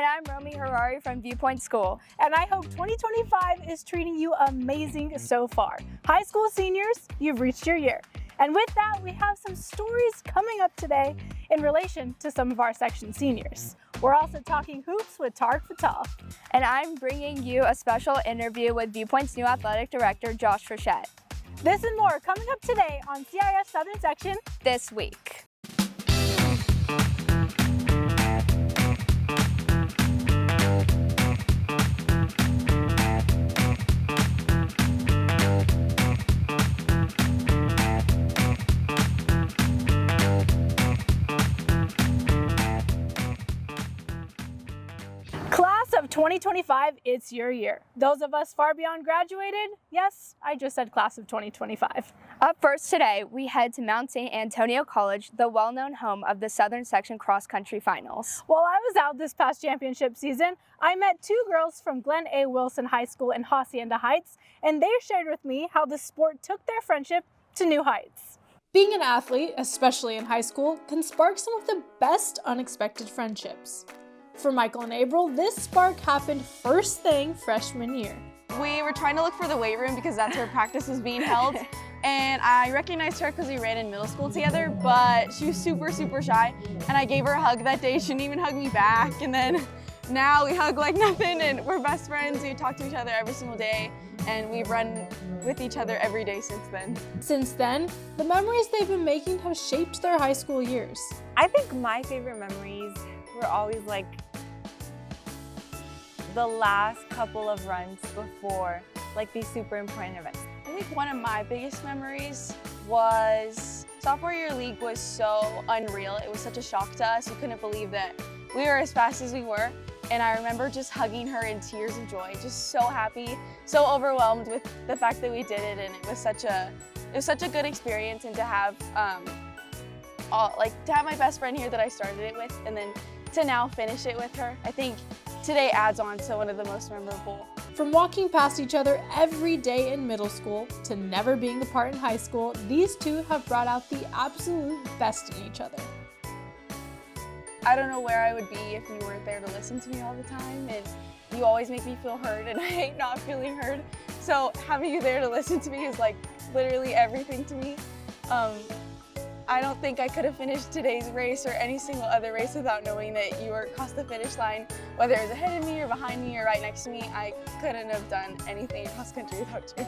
I'm Romy Harari from Viewpoint School. And I hope 2025 is treating you amazing so far. High school seniors, you've reached your year. And with that, we have some stories coming up today in relation to some of our section seniors. We're also talking hoops with Tarek Fatal. And I'm bringing you a special interview with Viewpoint's new athletic director, Josh Frechette. This and more coming up today on CIF Southern Section This Week. Class of 2025, it's your year. Those of us far beyond graduated, yes, I just said class of 2025. Up first today, we head to Mount St. Antonio College, the well-known home of the Southern Section cross-country finals. While I was out this past championship season, I met two girls from Glenn A. Wilson High School in Hacienda Heights, and they shared with me how the sport took their friendship to new heights. Being an athlete, especially in high school, can spark some of the best unexpected friendships. For Michael and April, this spark happened first thing freshman year. We were trying to look for the weight room because that's where practice was being held. And I recognized her because we ran in middle school together, but she was super, super shy. And I gave her a hug that day. She didn't even hug me back. And then now we hug like nothing and we're best friends. We talk to each other every single day and we've run with each other every day since then. Since then, the memories they've been making have shaped their high school years. I think my favorite memories were always like the last couple of runs before like these super important events. I think one of my biggest memories was sophomore year league was so unreal. It was such a shock to us. We couldn't believe that we were as fast as we were. And I remember just hugging her in tears of joy, just so happy, so overwhelmed with the fact that we did it. And it was such a good experience, and to have my best friend here that I started it with, and then to now finish it with her, I think today adds on to one of the most memorable. From walking past each other every day in middle school to never being apart in high school, these two have brought out the absolute best in each other. I don't know where I would be if you weren't there to listen to me all the time, and you always make me feel heard, and I hate not feeling heard. So having you there to listen to me is like literally everything to me. I don't think I could have finished today's race or any single other race without knowing that you were across the finish line. Whether it was ahead of me or behind me or right next to me, I couldn't have done anything in cross country without you.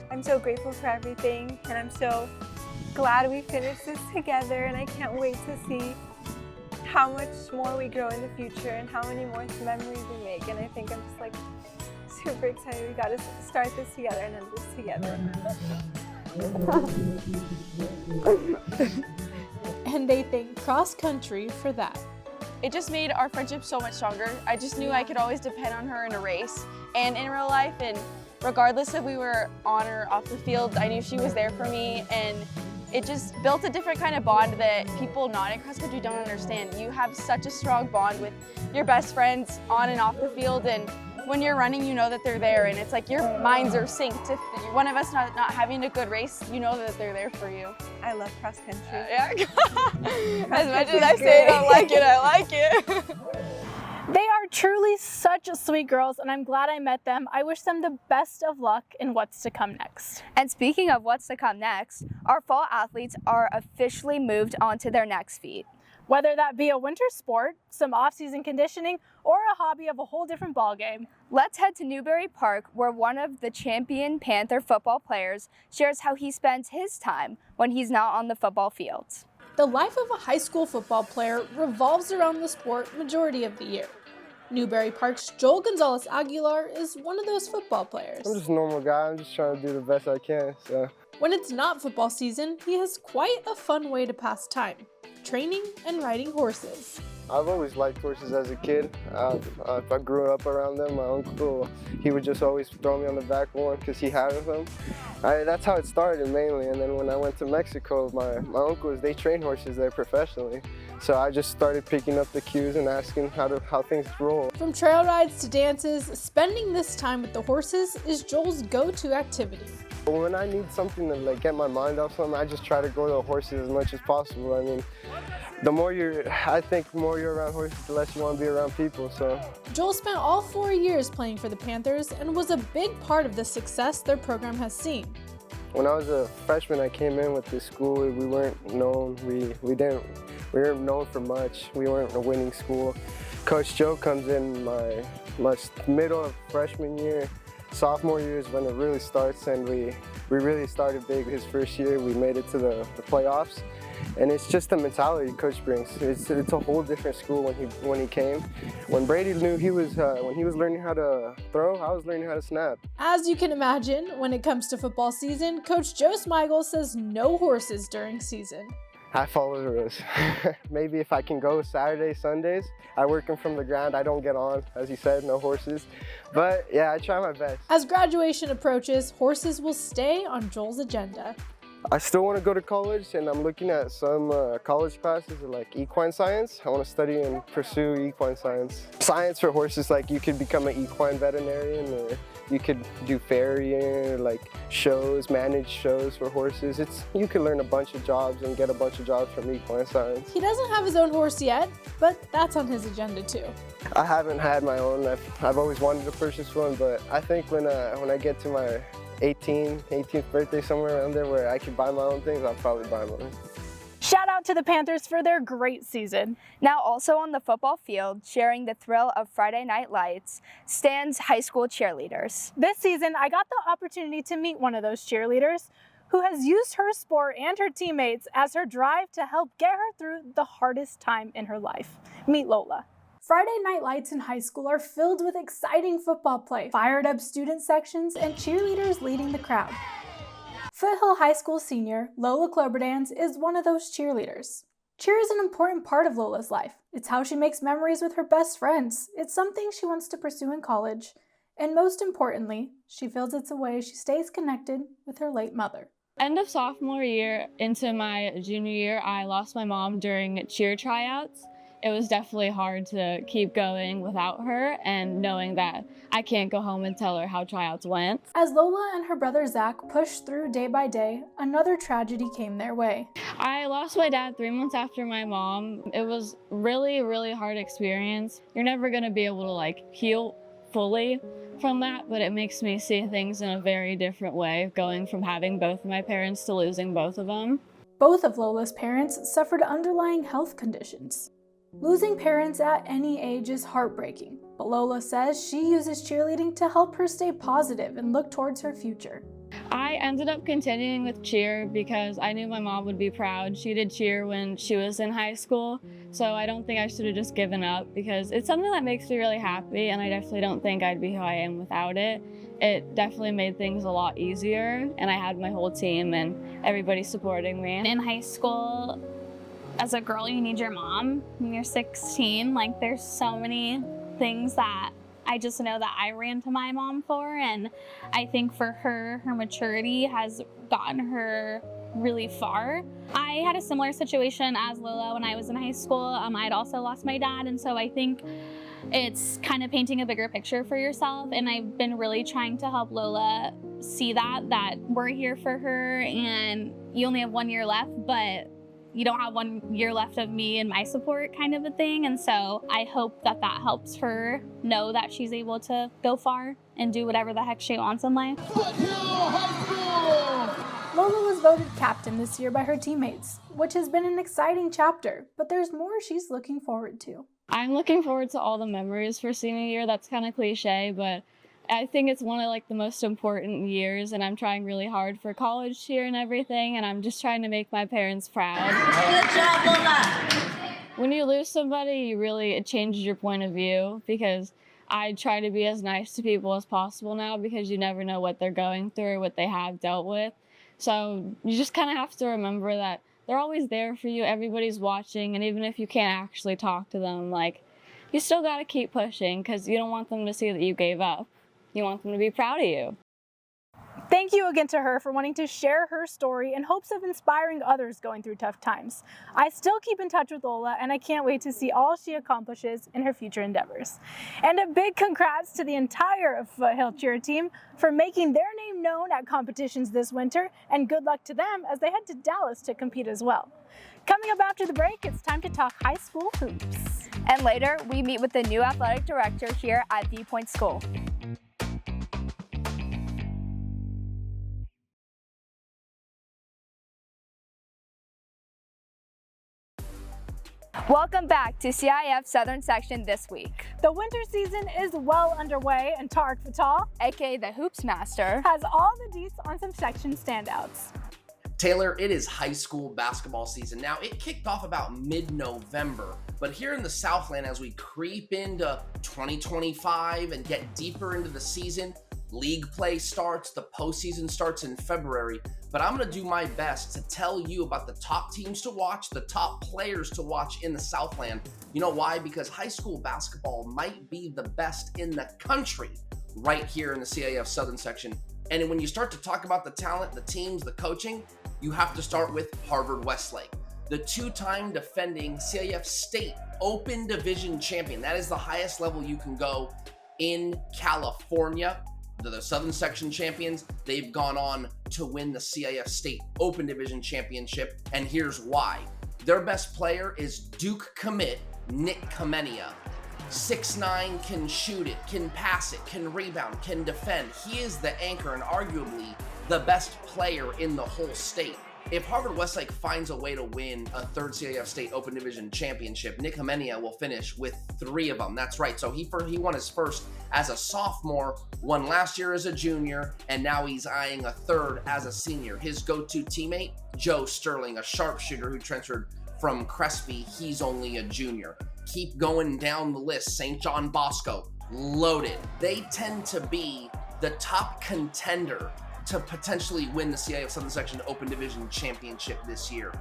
I'm so grateful for everything, and I'm so glad we finished this together, and I can't wait to see how much more we grow in the future and how many more memories we make. And I think I'm just like super excited we got to start this together and end this together. And they thank cross country for that. It just made our friendship so much stronger. I just knew I could always depend on her in a race and in real life, and regardless if we were on or off the field, I knew she was there for me, and it just built a different kind of bond that people not in cross country don't understand. You have such a strong bond with your best friends on and off the field, and when you're running, you know that they're there, and it's like your minds are synced. If one of us not having a good race, you know that they're there for you. I love cross country. Yeah. As much as I say I don't like it, I like it. They are truly such sweet girls, and I'm glad I met them. I wish them the best of luck in what's to come next. And speaking of what's to come next, our fall athletes are officially moved on to their next feat. Whether that be a winter sport, some off-season conditioning, or a hobby of a whole different ballgame. Let's head to Newberry Park, where one of the champion Panther football players shares how he spends his time when he's not on the football field. The life of a high school football player revolves around the sport majority of the year. Newberry Park's Joel Gonzalez Aguilar is one of those football players. I'm just a normal guy. I'm just trying to do the best I can. So when it's not football season, he has quite a fun way to pass time: training and riding horses. I've always liked horses as a kid. I grew up around them. My uncle, he would just always throw me on the back of one because he had them. That's how it started mainly. And then when I went to Mexico, my uncles, they train horses there professionally. So I just started picking up the cues and asking how things roll. From trail rides to dances, spending this time with the horses is Joel's go-to activity. When I need something to like get my mind off something, I just try to go to horses as much as possible. I mean, I think the more you're around horses, the less you want to be around people, so. Joel spent all 4 years playing for the Panthers and was a big part of the success their program has seen. When I was a freshman, I came in with this school. We weren't known. We weren't known for much. We weren't a winning school. Coach Joe comes in my middle of freshman year. Sophomore year is when it really starts, and we really started big his first year. We made it to the playoffs, and it's just the mentality Coach brings. It's a whole different school when he came. When Brady knew when he was learning how to throw, I was learning how to snap. As you can imagine, when it comes to football season, Coach Joe Smigel says no horses during season. I follow the rules. Maybe if I can go Saturdays, Sundays, I work them from the ground. I don't get on, as you said, no horses. But yeah, I try my best. As graduation approaches, horses will stay on Joel's agenda. I still want to go to college, and I'm looking at some college classes like equine science. I want to study and pursue equine science. Science for horses, like you could become an equine veterinarian, or you could do farrieing, like shows, manage shows for horses. You can learn a bunch of jobs and get a bunch of jobs from equine science. He doesn't have his own horse yet, but that's on his agenda too. I haven't had my own. I've always wanted to purchase one, but I think when I get to my 18th birthday, somewhere around there where I can buy my own things, I'll probably buy one. Shout out to the Panthers for their great season. Now also on the football field, sharing the thrill of Friday Night Lights, stands high school cheerleaders. This season, I got the opportunity to meet one of those cheerleaders who has used her sport and her teammates as her drive to help get her through the hardest time in her life. Meet Lola. Friday Night Lights in high school are filled with exciting football play, fired up student sections, and cheerleaders leading the crowd. Foothill High School senior Lola Cloberdans is one of those cheerleaders. Cheer is an important part of Lola's life. It's how she makes memories with her best friends. It's something she wants to pursue in college. And most importantly, she feels it's a way she stays connected with her late mother. End of sophomore year into my junior year, I lost my mom during cheer tryouts. It was definitely hard to keep going without her and knowing that I can't go home and tell her how tryouts went. As Lola and her brother Zach pushed through day by day, another tragedy came their way. I lost my dad 3 months after my mom. It was really, really hard experience. You're never gonna be able to heal fully from that, but it makes me see things in a very different way, going from having both of my parents to losing both of them. Both of Lola's parents suffered underlying health conditions. Losing parents at any age is heartbreaking, but Lola says she uses cheerleading to help her stay positive and look towards her future. I ended up continuing with cheer because I knew my mom would be proud. She did cheer when she was in high school, so I don't think I should have just given up because it's something that makes me really happy, and I definitely don't think I'd be who I am without it. It definitely made things a lot easier, and I had my whole team and everybody supporting me. In high school, as a girl, you need your mom. When you're 16, there's so many things that I just know that I ran to my mom for, and I think for her maturity has gotten her really far. I had a similar situation as Lola when I was in high school. I'd also lost my dad, and so I think it's kind of painting a bigger picture for yourself, and I've been really trying to help Lola see that we're here for her, and you only have 1 year left, but you don't have 1 year left of me and my support, kind of a thing. And so I hope that helps her know that she's able to go far and do whatever the heck she wants in life. Lola was voted captain this year by her teammates, which has been an exciting chapter, but there's more she's looking forward to. I'm looking forward to all the memories for senior year. That's kind of cliche, but I think it's one of the most important years, and I'm trying really hard for college cheer and everything, and I'm just trying to make my parents proud. Good job, Lola! When you lose somebody, it changes your point of view, because I try to be as nice to people as possible now, because you never know what they're going through or what they have dealt with. So you just kind of have to remember that they're always there for you. Everybody's watching, and even if you can't actually talk to them, you still got to keep pushing, because you don't want them to see that you gave up. You want them to be proud of you. Thank you again to her for wanting to share her story in hopes of inspiring others going through tough times. I still keep in touch with Ola, and I can't wait to see all she accomplishes in her future endeavors. And a big congrats to the entire Foothill cheer team for making their name known at competitions this winter, and good luck to them as they head to Dallas to compete as well. Coming up after the break, it's time to talk high school hoops. And later, we meet with the new athletic director here at Viewpoint School. Welcome back to CIF Southern Section this week. The winter season is well underway, and Tarek Fatal, aka the Hoops Master, has all the deets on some section standouts. Taylor, it is high school basketball season. Now, it kicked off about mid-November, but here in the Southland, as we creep into 2025 and get deeper into the season, league play starts, the postseason starts in February, but I'm going to do my best to tell you about the top teams to watch, the top players to watch in the Southland. You know why? Because high school basketball might be the best in the country right here in the CIF Southern section. And when you start to talk about the talent, the teams, the coaching, you have to start with Harvard-Westlake, the two-time defending CIF State Open Division champion. That is the highest level you can go in California. They're the Southern Section champions. They've gone on to win the CIF State Open Division championship, and here's why. Their best player is Duke commit Nick Kamenia. 6'9", can shoot it, can pass it, can rebound, can defend. He is the anchor and arguably the best player in the whole state. If Harvard-Westlake finds a way to win a third CIF State Open Division championship, Nick Kamenia will finish with 3 of them. That's right. So he won his first as a sophomore, won last year as a junior, and now he's eyeing a third as a senior. His go-to teammate, Joe Sterling, a sharpshooter who transferred from Crespi. He's only a junior. Keep going down the list. St. John Bosco, loaded. They tend to be the top contender to potentially win the CIF Southern Section Open Division Championship this year.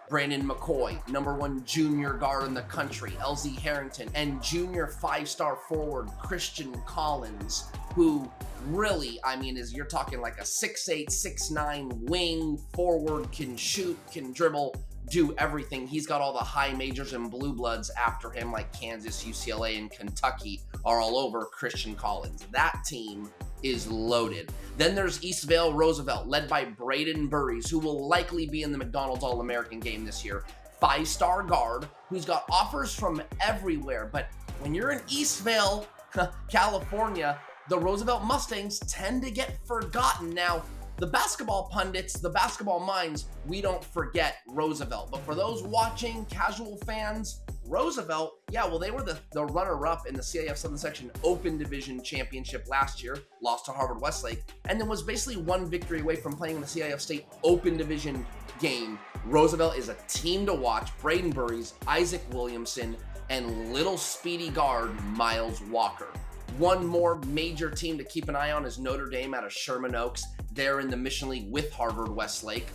Brandon McCoy, #1 junior guard in the country, LZ Harrington, and junior 5-star forward Christian Collins, who really, you're talking like a 6'8", 6'9" wing forward, can shoot, can dribble, do everything. He's got all the high majors and blue bloods after him, like Kansas, UCLA, and Kentucky are all over Christian Collins. That team is loaded. Then there's Eastvale Roosevelt, led by Braden Burries, who will likely be in the McDonald's All-American game this year. 5-star guard who's got offers from everywhere. But when you're in Eastvale, California, the Roosevelt Mustangs tend to get forgotten. Now, the basketball pundits, the basketball minds, we don't forget Roosevelt. But for those watching, casual fans, Roosevelt, they were the runner-up in the CIF Southern Section Open Division Championship last year, lost to Harvard-Westlake, and then was basically one victory away from playing in the CIF State Open Division game. Roosevelt is a team to watch. Braden Burries, Isaac Williamson, and little speedy guard Miles Walker. One more major team to keep an eye on is Notre Dame out of Sherman Oaks. They're in the Mission League with Harvard-Westlake.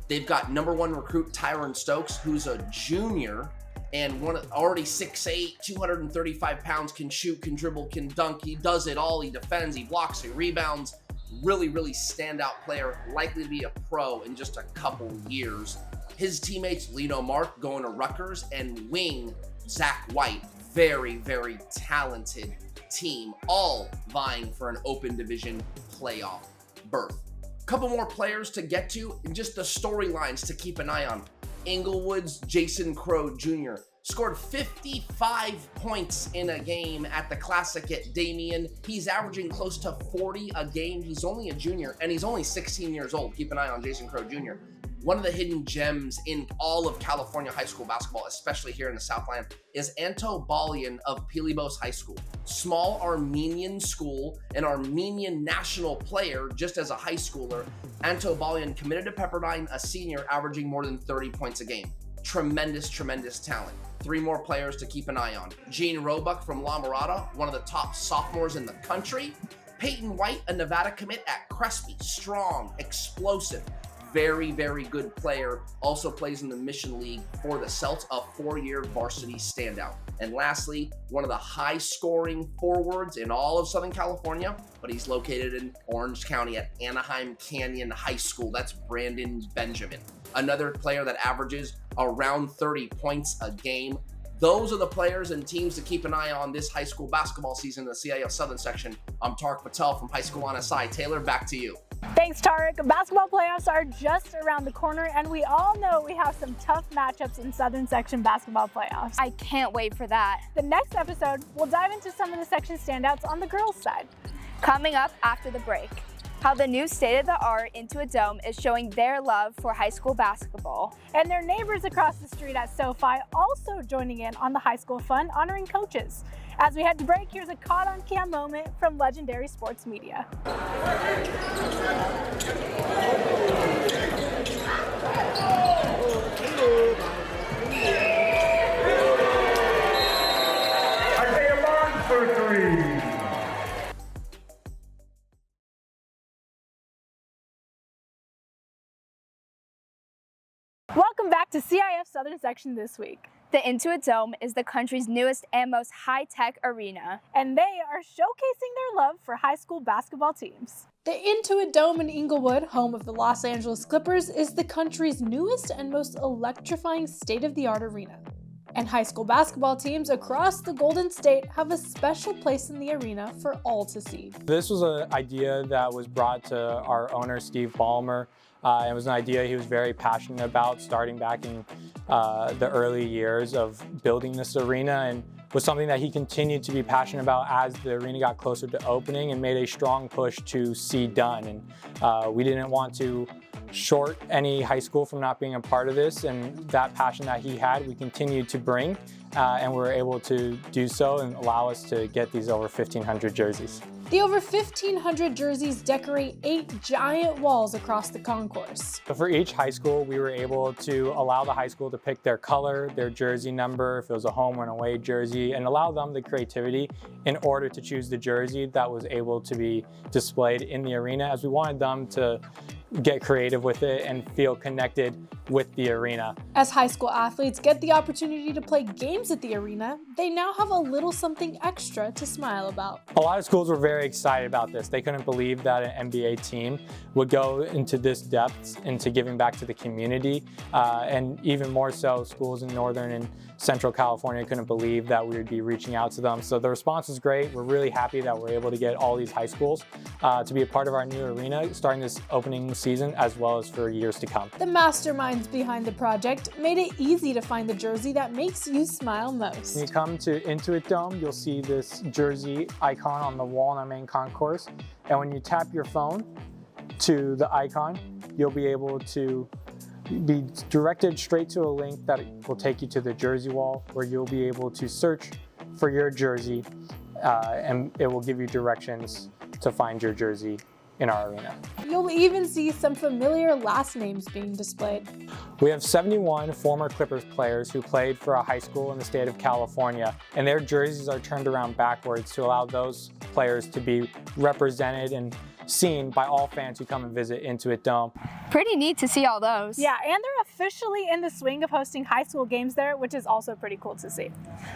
They've got #1 recruit Tyron Stokes, who's a junior, and already 6'8", 235 pounds, can shoot, can dribble, can dunk. He does it all. He defends, he blocks, he rebounds. Really, really standout player, likely to be a pro in just a couple years. His teammates, Lino Mark, going to Rutgers, and wing Zach White. Very, very talented team, all vying for an Open Division playoff berth. Couple more players to get to, and just the storylines to keep an eye on. Inglewood's Jason Crow Jr. scored 55 points in a game at the Classic at Damien. He's averaging close to 40 a game. He's only a junior, and he's only 16 years old. Keep an eye on Jason Crow Jr. One of the hidden gems in all of California high school basketball, especially here in the Southland, is Anto Balian of Pilibos High School. Small Armenian school, an Armenian national player just as a high schooler. Anto Balian committed to Pepperdine, a senior, averaging more than 30 points a game. Tremendous, tremendous talent. 3 more players to keep an eye on. Gene Roebuck from La Mirada, one of the top sophomores in the country. Peyton White, a Nevada commit at Crespi, strong, explosive, very, very good player, also plays in the Mission League for the Celts, a 4-year varsity standout. And lastly, one of the high-scoring forwards in all of Southern California, but he's located in Orange County at Anaheim Canyon High School. That's Brandon Benjamin, another player that averages around 30 points a game. Those are the players and teams to keep an eye on this high school basketball season in the CIF Southern section. I'm Tarek Patel from High School on SI. Taylor, back to you. Thanks, Tarek. Basketball playoffs are just around the corner, and we all know we have some tough matchups in Southern Section basketball playoffs. I can't wait for that. The next episode, we'll dive into some of the section standouts on the girls' side. Coming up after the break, how the new state-of-the-art Intuit Dome is showing their love for high school basketball. And their neighbors across the street at SoFi also joining in on the high school fun, honoring coaches. As we head to break, here's a caught-on-cam moment from legendary sports media. Isaiah Barnes for three. Welcome back to CIF Southern Section this week. The Intuit Dome is the country's newest and most high-tech arena. And they are showcasing their love for high school basketball teams. The Intuit Dome in Inglewood, home of the Los Angeles Clippers, is the country's newest and most electrifying state-of-the-art arena. And high school basketball teams across the Golden State have a special place in the arena for all to see. This was an idea that was brought to our owner, Steve Ballmer. It was an idea he was very passionate about starting back in the early years of building this arena, and was something that he continued to be passionate about as the arena got closer to opening and made a strong push to see done. And we didn't want to short any high school from not being a part of this, and that passion that he had, we continued to bring, and we were able to do so and allow us to get these over 1,500 jerseys. The over 1,500 jerseys decorate 8 giant walls across the concourse. So for each high school, we were able to allow the high school to pick their color, their jersey number, if it was a home or an away jersey, and allow them the creativity in order to choose the jersey that was able to be displayed in the arena, as we wanted them to get creative with it and feel connected with the arena. As high school athletes get the opportunity to play games at the arena, they now have a little something extra to smile about. A lot of schools were very excited about this. They couldn't believe that an NBA team would go into this depth into giving back to the community, and even more so, schools in Northern and Central California couldn't believe that we would be reaching out to them. So the response was great. We're really happy that we're able to get all these high schools to be a part of our new arena starting this opening season as well as for years to come. The masterminds behind the project made it easy to find the jersey that makes you smile most. When you come to Intuit Dome, you'll see this jersey icon on the wall in our main concourse. And when you tap your phone to the icon, you'll be able to be directed straight to a link that will take you to the jersey wall, where you'll be able to search for your jersey, and it will give you directions to find your jersey in our arena. You'll even see some familiar last names being displayed. We have 71 former Clippers players who played for a high school in the state of California, and their jerseys are turned around backwards to allow those players to be represented and seen by all fans who come and visit Intuit Dome. Pretty neat to see all those. Yeah, and they're officially in the swing of hosting high school games there, which is also pretty cool to see.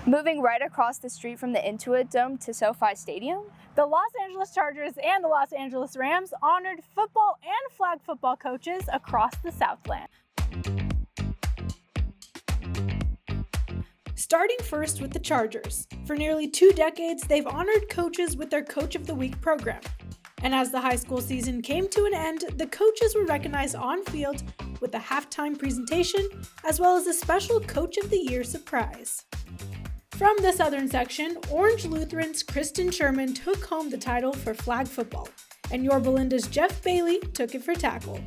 Moving right across the street from the Intuit Dome to SoFi Stadium, the Los Angeles Chargers and the Los Angeles Rams honored football and flag football coaches across the Southland. Starting first with the Chargers. For nearly 2 decades, they've honored coaches with their Coach of the Week program. And as the high school season came to an end, the coaches were recognized on field with a halftime presentation, as well as a special Coach of the Year surprise. From the Southern section, Orange Lutheran's Kristen Sherman took home the title for flag football, and Yorba Linda's Jeff Bailey took it for tackle.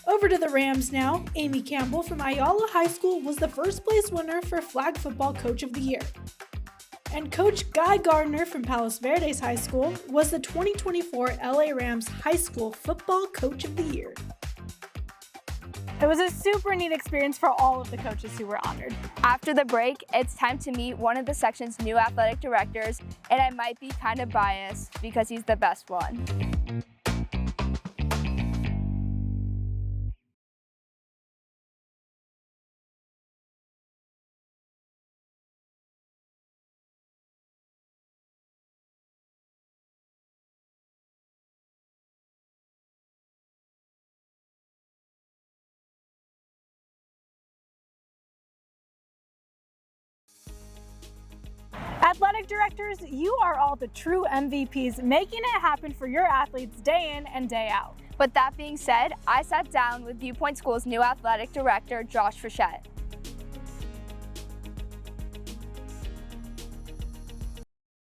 Over to the Rams now. Amy Campbell from Ayala High School was the first place winner for flag football Coach of the Year. And Coach Guy Gardner from Palos Verdes High School was the 2024 LA Rams High School Football Coach of the Year. It was a super neat experience for all of the coaches who were honored. After the break, it's time to meet one of the section's new athletic directors, and I might be kind of biased because he's the best one. athletic directors, you are all the true MVPs, making it happen for your athletes day in and day out. But that being said, I sat down with Viewpoint School's new athletic director, Josh Frechette.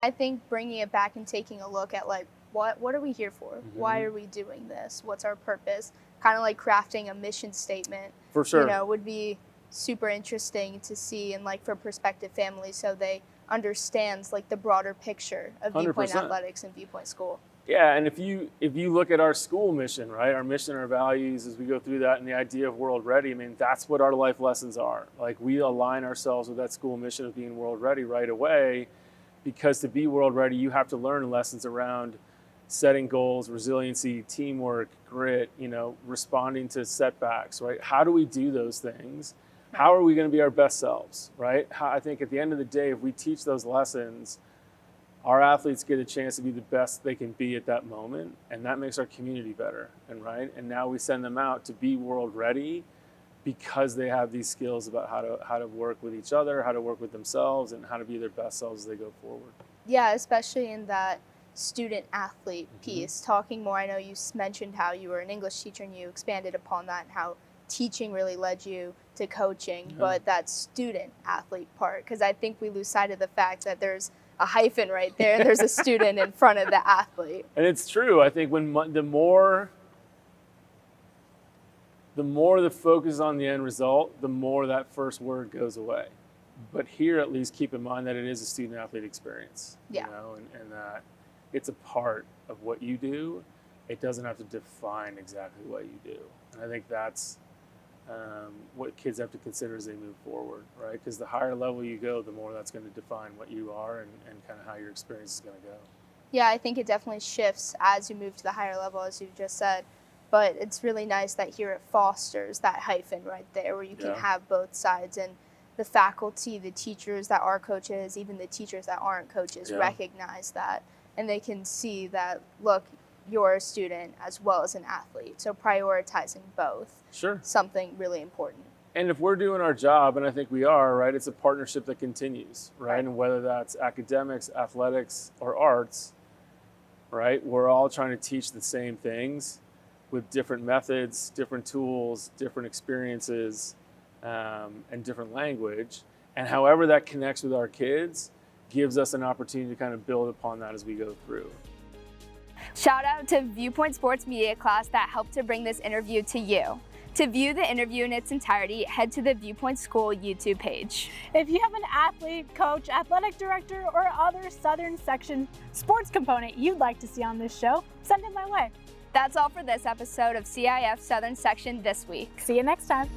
I think bringing it back and taking a look at like, what are we here for? Why are we doing this? What's our purpose? Kind of like crafting a mission statement. For sure. You know, would be super interesting to see and like for prospective families so they understands like the broader picture of Viewpoint 100%. Athletics and Viewpoint School. Yeah, and if you look at our school mission, right, our mission, our values, as we go through that, and the idea of world ready, I mean, that's what our life lessons are. Like, we align ourselves with that school mission of being world ready right away, because to be world ready, you have to learn lessons around setting goals, resiliency, teamwork, grit, you know, responding to setbacks, right? How do we do those things? How are we going to be our best selves, right? I think at the end of the day, if we teach those lessons, our athletes get a chance to be the best they can be at that moment, and that makes our community better, and right? And now we send them out to be world ready because they have these skills about how to work with each other, how to work with themselves, and how to be their best selves as they go forward. Yeah, especially in that student athlete piece, talking more. I know you mentioned how you were an English teacher and you expanded upon that and how teaching really led you to coaching, but that student athlete part, because I think we lose sight of the fact that there's a hyphen right there. There's a student in front of the athlete. And it's true. I think when the more the focus is on the end result, the more that first word goes away. But here, at least, keep in mind that it is a student athlete experience. Yeah. You know, and that it's a part of what you do. It doesn't have to define exactly what you do. And I think that's what kids have to consider as they move forward, right? Because the higher level you go, the more that's going to define what you are and kind of how your experience is going to go. Yeah, I think it definitely shifts as you move to the higher level, as you just said. But it's really nice that here it fosters that hyphen right there where you can have both sides, and the faculty, the teachers that are coaches, even the teachers that aren't coaches recognize that, and they can see that, look, you're a student as well as an athlete. So prioritizing both. Sure. Something really important. And if we're doing our job, and I think we are, right, it's a partnership that continues, right? And whether that's academics, athletics, or arts, right, we're all trying to teach the same things with different methods, different tools, different experiences, and different language. And however that connects with our kids gives us an opportunity to kind of build upon that as we go through. Shout out to Viewpoint Sports Media class that helped to bring this interview to you. To view the interview in its entirety, head to the Viewpoint School YouTube page. If you have an athlete, coach, athletic director, or other Southern Section sports component you'd like to see on this show, send it my way. That's all for this episode of CIF Southern Section this week. See you next time.